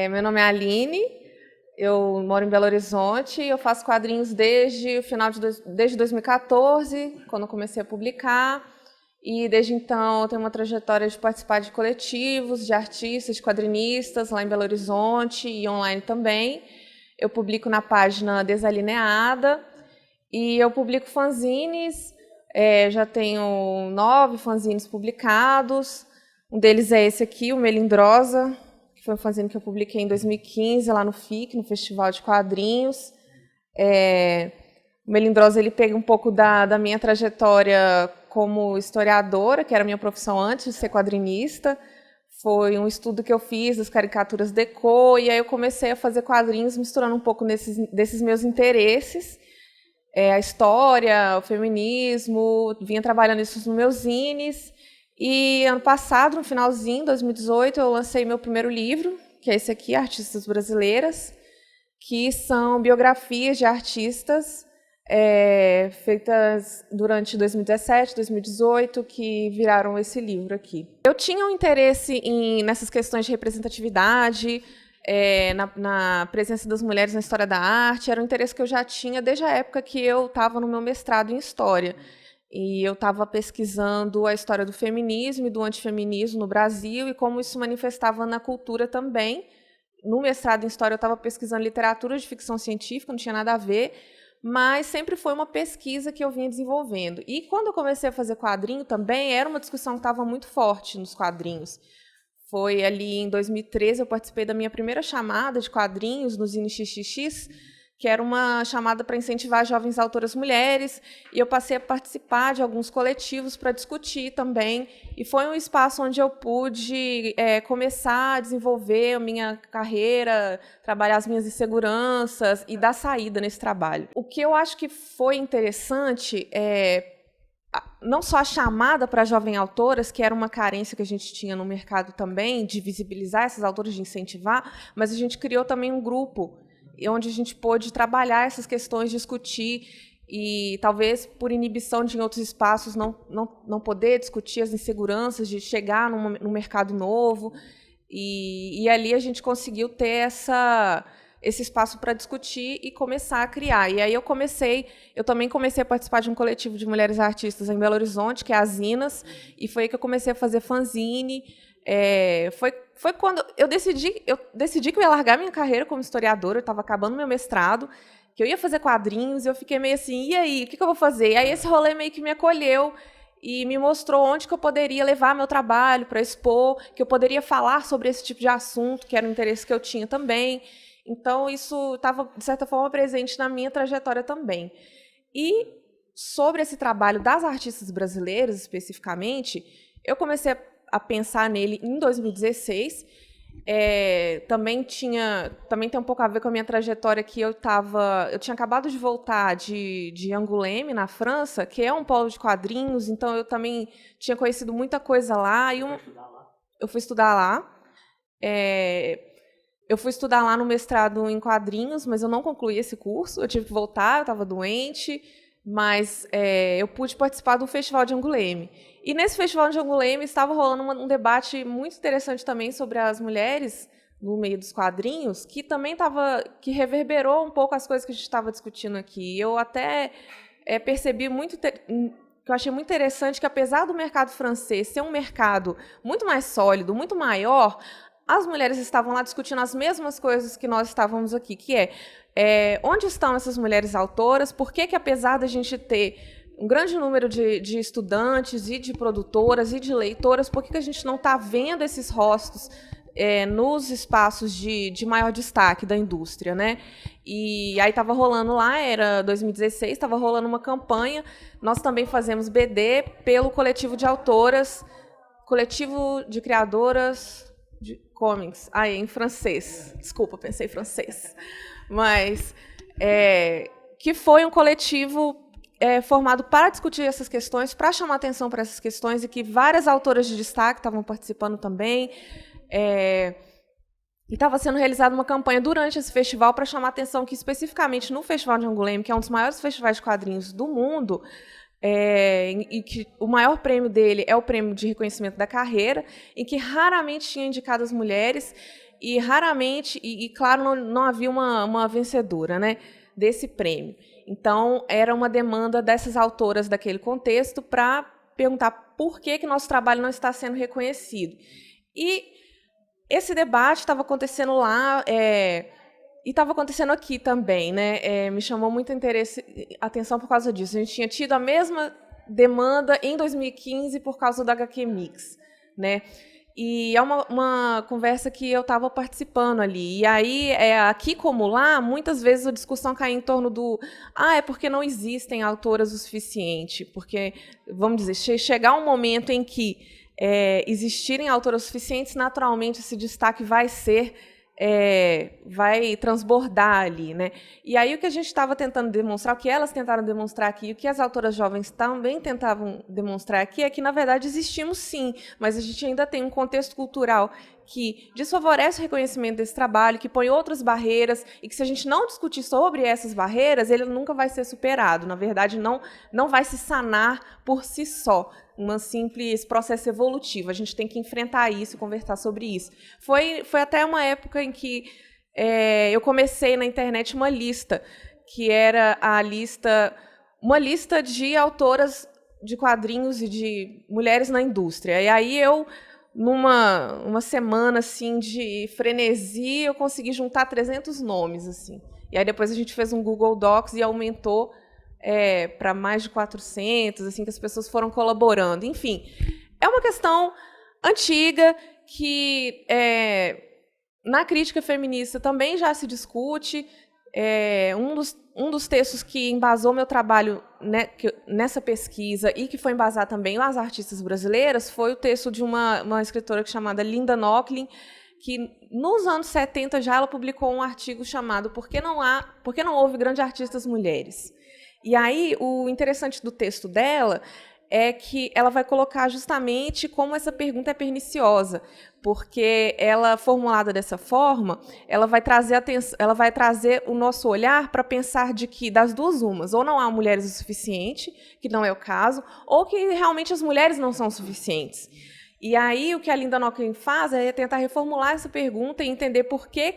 Meu nome é Aline, eu moro em Belo Horizonte, eu faço quadrinhos desde o final desde 2014, quando eu comecei a publicar, e desde então eu tenho uma trajetória de participar de coletivos, de artistas, de quadrinistas lá em Belo Horizonte e online também. Eu publico na página Desalineada e eu publico fanzines, já tenho 9 fanzines publicados. Um deles é esse aqui, o Melindrosa, que foi um fanzine que eu publiquei em 2015, lá no FIC, no Festival de Quadrinhos. O Melindrosa ele pega um pouco da minha trajetória como historiadora, que era a minha profissão antes de ser quadrinista. Foi um estudo que eu fiz das caricaturas Decô, e aí eu comecei a fazer quadrinhos misturando um pouco desses meus interesses. A história, o feminismo, vinha trabalhando isso nos meus zines. E ano passado, no finalzinho, 2018, eu lancei meu primeiro livro, que é esse aqui, Artistas Brasileiras, que são biografias de artistas feitas durante 2017, 2018, que viraram esse livro aqui. Eu tinha um interesse nessas questões de representatividade, na presença das mulheres na história da arte, era um interesse que eu já tinha desde a época que eu estava no meu mestrado em História. E eu estava pesquisando a história do feminismo e do antifeminismo no Brasil e como isso se manifestava na cultura também. No mestrado em História, eu estava pesquisando literatura de ficção científica, não tinha nada a ver, mas sempre foi uma pesquisa que eu vinha desenvolvendo. E quando eu comecei a fazer quadrinho também, era uma discussão que estava muito forte nos quadrinhos. Foi ali em 2013, eu participei da minha primeira chamada de quadrinhos no Zine XXX, que era uma chamada para incentivar jovens autoras mulheres, e eu passei a participar de alguns coletivos para discutir também, e foi um espaço onde eu pude começar a desenvolver a minha carreira, trabalhar as minhas inseguranças e dar saída nesse trabalho. O que eu acho que foi interessante não só a chamada para jovens autoras, que era uma carência que a gente tinha no mercado também, de visibilizar essas autoras, de incentivar, mas a gente criou também um grupo onde a gente pôde trabalhar essas questões, discutir, e talvez por inibição de em outros espaços não poder discutir as inseguranças de chegar num mercado novo, e ali a gente conseguiu ter esse espaço para discutir e começar a criar. E aí eu também comecei a participar de um coletivo de mulheres artistas em Belo Horizonte, que é as Inas, e foi aí que eu comecei a fazer fanzine. Foi quando eu decidi que eu ia largar minha carreira como historiadora, eu estava acabando meu mestrado, que eu ia fazer quadrinhos, e eu fiquei meio assim, e aí, o que eu vou fazer? E aí esse rolê meio que me acolheu e me mostrou onde que eu poderia levar meu trabalho para expor, que eu poderia falar sobre esse tipo de assunto, que era um interesse que eu tinha também. Então, isso estava, de certa forma, presente na minha trajetória também. E sobre esse trabalho das artistas brasileiras, especificamente, eu comecei a pensar nele em 2016. Também tem um pouco a ver com a minha trajetória, que eu tinha acabado de voltar de Angoulême, na França, que é um polo de quadrinhos, então eu também tinha conhecido muita coisa lá. Eu fui estudar lá. Eu fui estudar lá no mestrado em quadrinhos, mas eu não concluí esse curso, eu tive que voltar, eu estava doente, mas eu pude participar do Festival de Angoulême. E nesse Festival de Angoulême estava rolando um debate muito interessante também sobre as mulheres no meio dos quadrinhos, que reverberou um pouco as coisas que a gente estava discutindo aqui. Eu até percebi que eu achei muito interessante que, apesar do mercado francês ser um mercado muito mais sólido, muito maior, as mulheres estavam lá discutindo as mesmas coisas que nós estávamos aqui, que onde estão essas mulheres autoras, por que, apesar da gente ter um grande número de estudantes e de produtoras e de leitoras, por que a gente não está vendo esses rostos nos espaços de maior destaque da indústria, né? E aí estava rolando lá, era 2016, estava rolando uma campanha, nós também fazemos BD pelo coletivo de autoras, coletivo de criadoras de comics, em francês, desculpa, pensei em francês, mas que foi um coletivo formado para discutir essas questões, para chamar atenção para essas questões, e que várias autoras de destaque estavam participando também, e estava sendo realizada uma campanha durante esse festival para chamar atenção que, especificamente no Festival de Angoulême, que é um dos maiores festivais de quadrinhos do mundo, e que o maior prêmio dele é o prêmio de reconhecimento da carreira, em que raramente tinha indicado as mulheres, e raramente, claro, não havia uma vencedora, né, desse prêmio. Então, era uma demanda dessas autoras daquele contexto para perguntar por que nosso trabalho não está sendo reconhecido. E esse debate estava acontecendo lá, e estava acontecendo aqui também, né? Me chamou muito atenção por causa disso. A gente tinha tido a mesma demanda em 2015 por causa do HQ Mix, né? E é uma conversa que eu estava participando ali. E aí, aqui como lá, muitas vezes a discussão cai em torno do é porque não existem autoras o suficiente. Porque, vamos dizer, chegar um momento em que existirem autoras suficientes, naturalmente esse destaque vai transbordar ali, né? E aí o que a gente estava tentando demonstrar, o que elas tentaram demonstrar aqui, o que as autoras jovens também tentavam demonstrar aqui, é que, na verdade, existimos sim, mas a gente ainda tem um contexto cultural que desfavorece o reconhecimento desse trabalho, que põe outras barreiras, e que, se a gente não discutir sobre essas barreiras, ele nunca vai ser superado. Na verdade, não vai se sanar por si só. Um simples processo evolutivo. A gente tem que enfrentar isso e conversar sobre isso. Foi até uma época em que eu comecei na internet uma lista, que era uma lista de autoras de quadrinhos e de mulheres na indústria. E aí numa semana assim de frenesi, eu consegui juntar 300 nomes. Assim. E aí depois a gente fez um Google Docs e aumentou para mais de 400, assim, que as pessoas foram colaborando. Enfim, é uma questão antiga que, na crítica feminista, também já se discute. Um dos textos que embasou meu trabalho, né, nessa pesquisa e que foi embasar também as artistas brasileiras foi o texto de uma escritora chamada Linda Nochlin, que nos anos 70 já ela publicou um artigo chamado Por que não houve grandes artistas mulheres? E aí, o interessante do texto dela é que ela vai colocar justamente como essa pergunta é perniciosa, porque ela, formulada dessa forma, ela vai trazer o nosso olhar para pensar de que, das duas umas, ou não há mulheres o suficiente, que não é o caso, ou que realmente as mulheres não são suficientes. E aí, o que a Linda Nochlin faz é tentar reformular essa pergunta e entender por que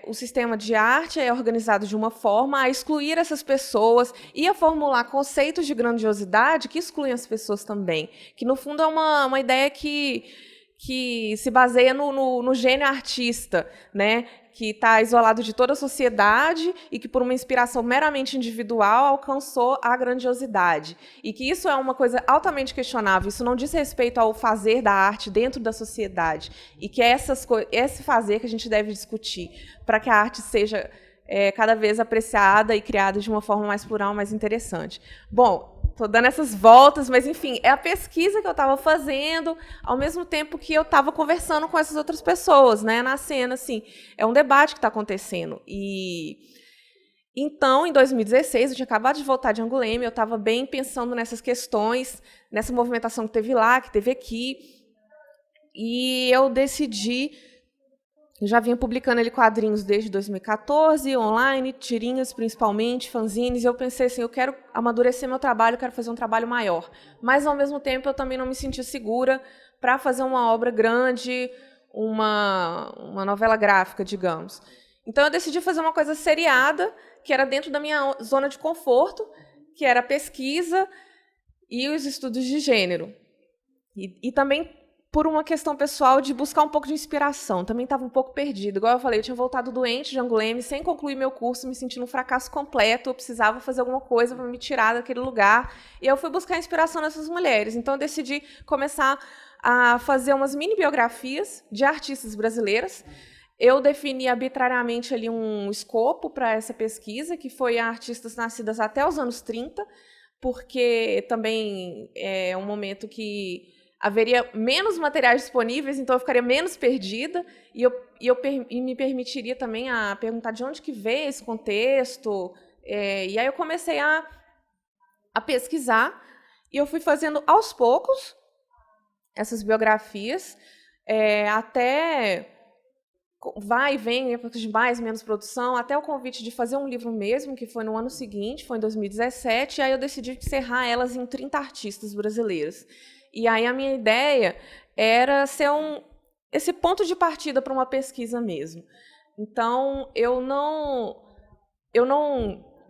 o sistema de arte é organizado de uma forma a excluir essas pessoas e a formular conceitos de grandiosidade que excluem as pessoas também. Que, no fundo, é uma ideia que se baseia no gênio artista, né? Que está isolado de toda a sociedade e que, por uma inspiração meramente individual, alcançou a grandiosidade. E que isso é uma coisa altamente questionável. Isso não diz respeito ao fazer da arte dentro da sociedade. E que é esse fazer que a gente deve discutir para que a arte seja cada vez apreciada e criada de uma forma mais plural, mais interessante. Bom, estou dando essas voltas, mas, enfim, é a pesquisa que eu estava fazendo, ao mesmo tempo que eu estava conversando com essas outras pessoas, né, na cena. Assim, é um debate que está acontecendo. E então, em 2016, eu tinha acabado de voltar de Angoulême, eu estava bem pensando nessas questões, nessa movimentação que teve lá, que teve aqui, e eu decidi. Eu já vinha publicando ele quadrinhos desde 2014, online, tirinhas principalmente, fanzines, e eu pensei assim, eu quero amadurecer meu trabalho, eu quero fazer um trabalho maior. Mas, ao mesmo tempo, eu também não me sentia segura para fazer uma obra grande, uma novela gráfica, digamos. Então, eu decidi fazer uma coisa seriada, que era dentro da minha zona de conforto, que era a pesquisa e os estudos de gênero. E também por uma questão pessoal de buscar um pouco de inspiração. Também estava um pouco perdida. Igual eu falei, eu tinha voltado doente de Angoulême, sem concluir meu curso, me sentindo um fracasso completo. Eu precisava fazer alguma coisa para me tirar daquele lugar. E eu fui buscar inspiração nessas mulheres. Então, eu decidi começar a fazer umas mini-biografias de artistas brasileiras. Eu defini arbitrariamente ali um escopo para essa pesquisa, que foi artistas nascidas até os anos 30, porque também é um momento que haveria menos materiais disponíveis, então eu ficaria menos perdida, e me permitiria também a perguntar de onde que veio esse contexto. E aí eu comecei a pesquisar, e eu fui fazendo aos poucos essas biografias, até vai e vem, época de mais, menos produção, até o convite de fazer um livro mesmo, que foi no ano seguinte, foi em 2017, e aí eu decidi encerrar elas em 30 artistas brasileiros. E aí a minha ideia era ser esse ponto de partida para uma pesquisa mesmo. Então,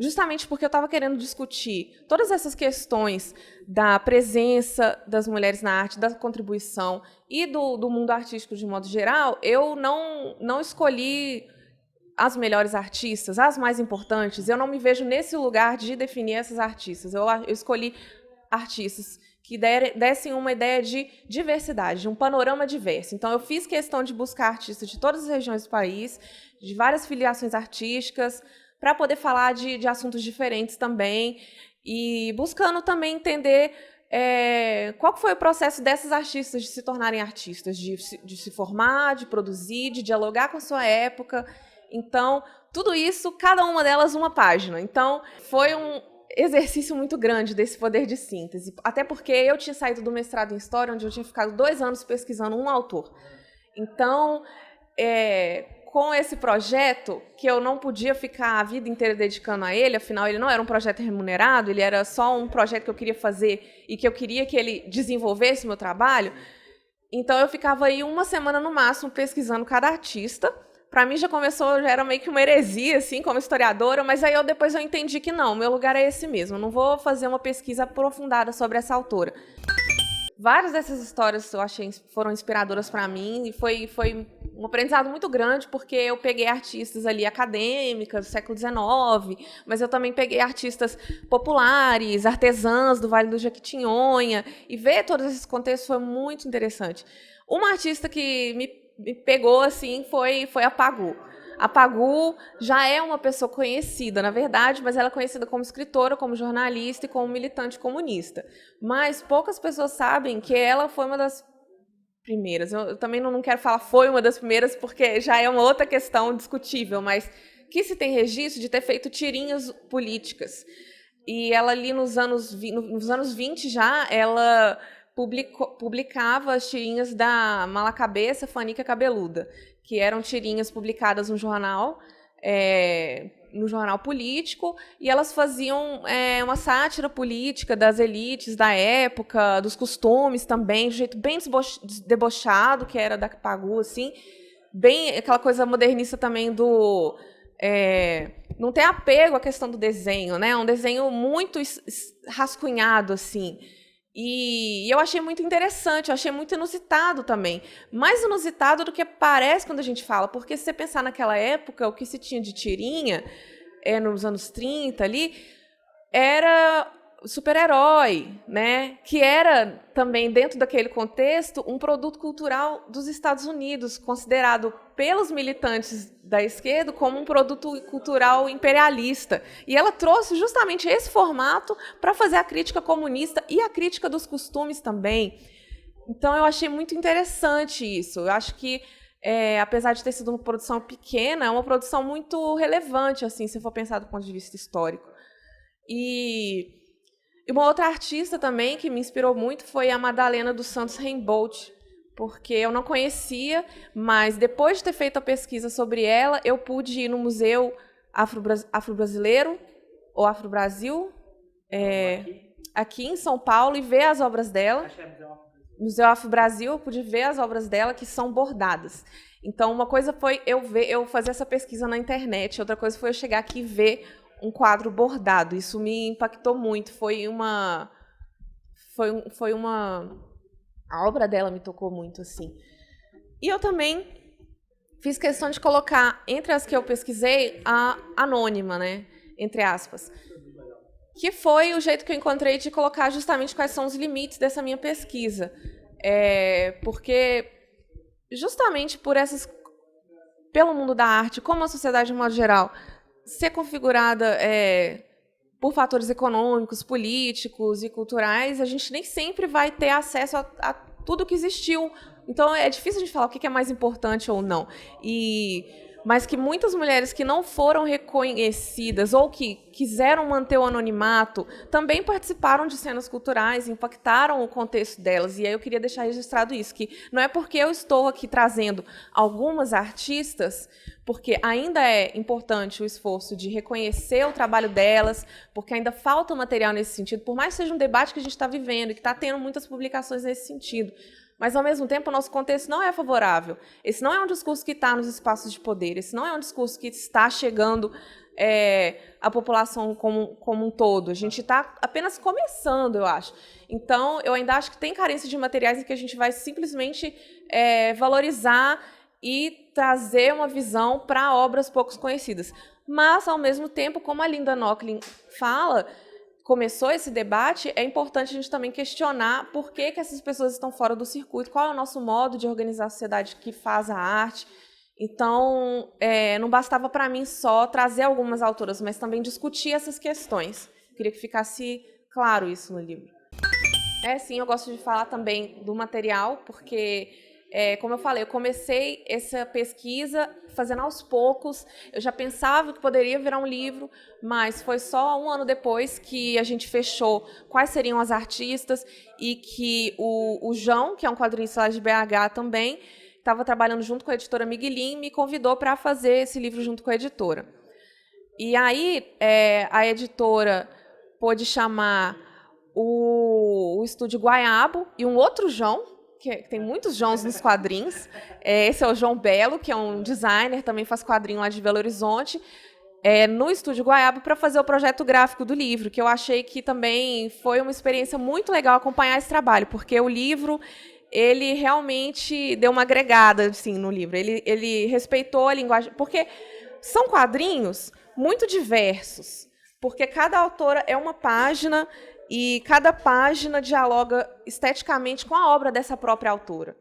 justamente porque eu estava querendo discutir todas essas questões da presença das mulheres na arte, da contribuição e do mundo artístico de modo geral, eu não escolhi as melhores artistas, as mais importantes. Eu não me vejo nesse lugar de definir essas artistas. Eu escolhi artistas que dessem uma ideia de diversidade, de um panorama diverso. Então, eu fiz questão de buscar artistas de todas as regiões do país, de várias filiações artísticas, para poder falar de assuntos diferentes também, e buscando também entender qual foi o processo dessas artistas de se tornarem artistas, de se formar, de produzir, de dialogar com a sua época. Então, tudo isso, cada uma delas uma página. Então, foi um exercício muito grande desse poder de síntese, até porque eu tinha saído do mestrado em História, onde eu tinha ficado 2 anos pesquisando um autor. Então, com esse projeto, que eu não podia ficar a vida inteira dedicando a ele, afinal, ele não era um projeto remunerado, ele era só um projeto que eu queria fazer e que eu queria que ele desenvolvesse o meu trabalho. Então, eu ficava aí 1 semana no máximo pesquisando cada artista. Para mim já era meio que uma heresia, assim, como historiadora, mas aí depois eu entendi que não, meu lugar é esse mesmo, eu não vou fazer uma pesquisa aprofundada sobre essa autora. Várias dessas histórias eu achei foram inspiradoras para mim, e foi um aprendizado muito grande, porque eu peguei artistas ali acadêmicas do século XIX, mas eu também peguei artistas populares, artesãs do Vale do Jequitinhonha, e ver todos esses contextos foi muito interessante. Uma artista que me pegou assim foi a Pagu. A Pagu já é uma pessoa conhecida, na verdade, mas ela é conhecida como escritora, como jornalista e como militante comunista. Mas poucas pessoas sabem que ela foi uma das primeiras. Eu também não quero falar foi uma das primeiras, porque já é uma outra questão discutível, mas que se tem registro de ter feito tirinhas políticas. E ela ali nos anos 20 já, ela publicava as tirinhas da Mala Cabeça, Fanica Cabeluda, que eram tirinhas publicadas no jornal político, e elas faziam uma sátira política das elites da época, dos costumes também, de um jeito bem debochado, que era da Pagu, assim, bem aquela coisa modernista também do não ter apego à questão do desenho, né? Um desenho muito rascunhado, assim. E eu achei muito interessante, eu achei muito inusitado também. Mais inusitado do que parece quando a gente fala, porque se você pensar naquela época, o que se tinha de tirinha, nos anos 30 ali, era super-herói, né? Que era também, dentro daquele contexto, um produto cultural dos Estados Unidos, considerado pelos militantes da esquerda como um produto cultural imperialista. E ela trouxe justamente esse formato para fazer a crítica comunista e a crítica dos costumes também. Então, eu achei muito interessante isso. Eu acho que, apesar de ter sido uma produção pequena, é uma produção muito relevante, assim, se for pensar do ponto de vista histórico. E uma outra artista também que me inspirou muito foi a Madalena dos Santos Rembold, porque eu não conhecia, mas depois de ter feito a pesquisa sobre ela, eu pude ir no Museu Afro-Brasileiro, ou Afro-Brasil, aqui em São Paulo, e ver as obras dela. Museu Afro-Brasil, eu pude ver as obras dela, que são bordadas. Então, uma coisa foi eu fazer essa pesquisa na internet, outra coisa foi eu chegar aqui e ver um quadro bordado. Isso me impactou muito. A obra dela me tocou muito, assim. E eu também fiz questão de colocar, entre as que eu pesquisei, a anônima, né? Entre aspas. Que foi o jeito que eu encontrei de colocar justamente quais são os limites dessa minha pesquisa. Porque, justamente pelo mundo da arte, como a sociedade de modo geral, ser configurada por fatores econômicos, políticos e culturais, a gente nem sempre vai ter acesso a tudo que existiu. Então, é difícil a gente falar o que é mais importante ou não. E mas que muitas mulheres que não foram reconhecidas ou que quiseram manter o anonimato também participaram de cenas culturais, impactaram o contexto delas. E aí eu queria deixar registrado isso, que não é porque eu estou aqui trazendo algumas artistas, porque ainda é importante o esforço de reconhecer o trabalho delas, porque ainda falta material nesse sentido, por mais que seja um debate que a gente está vivendo e que está tendo muitas publicações nesse sentido. Mas, ao mesmo tempo, o nosso contexto não é favorável. Esse não é um discurso que está nos espaços de poder, esse não é um discurso que está chegando à população como um todo. A gente está apenas começando, eu acho. Então, eu ainda acho que tem carência de materiais em que a gente vai simplesmente valorizar e trazer uma visão para obras pouco conhecidas. Mas, ao mesmo tempo, como a Linda Nochlin fala, começou esse debate, é importante a gente também questionar por que essas pessoas estão fora do circuito, qual é o nosso modo de organizar a sociedade que faz a arte. Então, não bastava para mim só trazer algumas autoras, mas também discutir essas questões. Queria que ficasse claro isso no livro. Sim, eu gosto de falar também do material, porque, como eu falei, eu comecei essa pesquisa fazendo aos poucos. Eu já pensava que poderia virar um livro, mas foi só um ano depois que a gente fechou quais seriam as artistas e que o João, que é um quadrinista lá de BH também, estava trabalhando junto com a editora Miguelin, me convidou para fazer esse livro junto com a editora. E aí a editora pôde chamar o Estúdio Guaiabo e um outro João, que tem muitos Joãos nos quadrinhos. Esse é o João Belo, que é um designer, também faz quadrinho lá de Belo Horizonte, no Estúdio Guaiabo, para fazer o projeto gráfico do livro, que eu achei que também foi uma experiência muito legal acompanhar esse trabalho, porque o livro ele realmente deu uma agregada assim, no livro. Ele respeitou a linguagem, porque são quadrinhos muito diversos, porque cada autora é uma página, e cada página dialoga esteticamente com a obra dessa própria autora.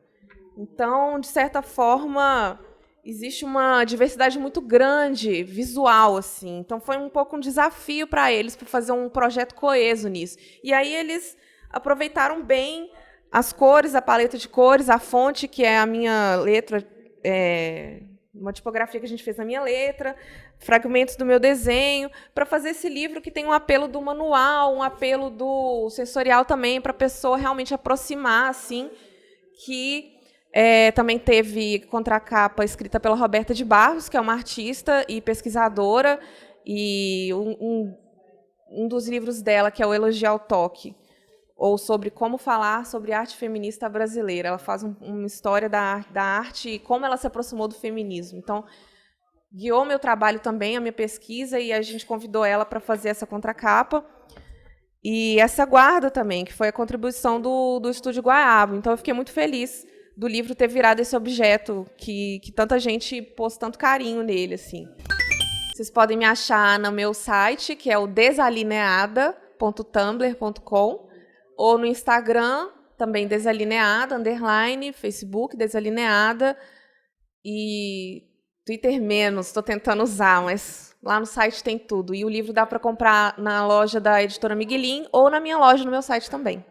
Então, de certa forma, existe uma diversidade muito grande, visual, assim. Então, foi um pouco um desafio para eles, para fazer um projeto coeso nisso. E aí eles aproveitaram bem as cores, a paleta de cores, a fonte, que é a minha letra, uma tipografia que a gente fez na minha letra, fragmentos do meu desenho, para fazer esse livro que tem um apelo do manual, um apelo do sensorial também, para a pessoa realmente aproximar, assim, que também teve contracapa escrita pela Roberta de Barros, que é uma artista e pesquisadora, e um dos livros dela, que é o Elogio ao Toque, ou sobre como falar sobre arte feminista brasileira. Ela faz uma história da arte e como ela se aproximou do feminismo. Então, guiou meu trabalho também, a minha pesquisa, e a gente convidou ela para fazer essa contracapa. E essa guarda também, que foi a contribuição do Estúdio Guaiabo. Então, eu fiquei muito feliz do livro ter virado esse objeto que tanta gente pôs tanto carinho nele, assim. Vocês podem me achar no meu site, que é o desalineada.tumblr.com, ou no Instagram, também desalineada, _, Facebook, desalineada, e Twitter menos, estou tentando usar, mas lá no site tem tudo. E o livro dá para comprar na loja da editora Miguelin ou na minha loja, no meu site também.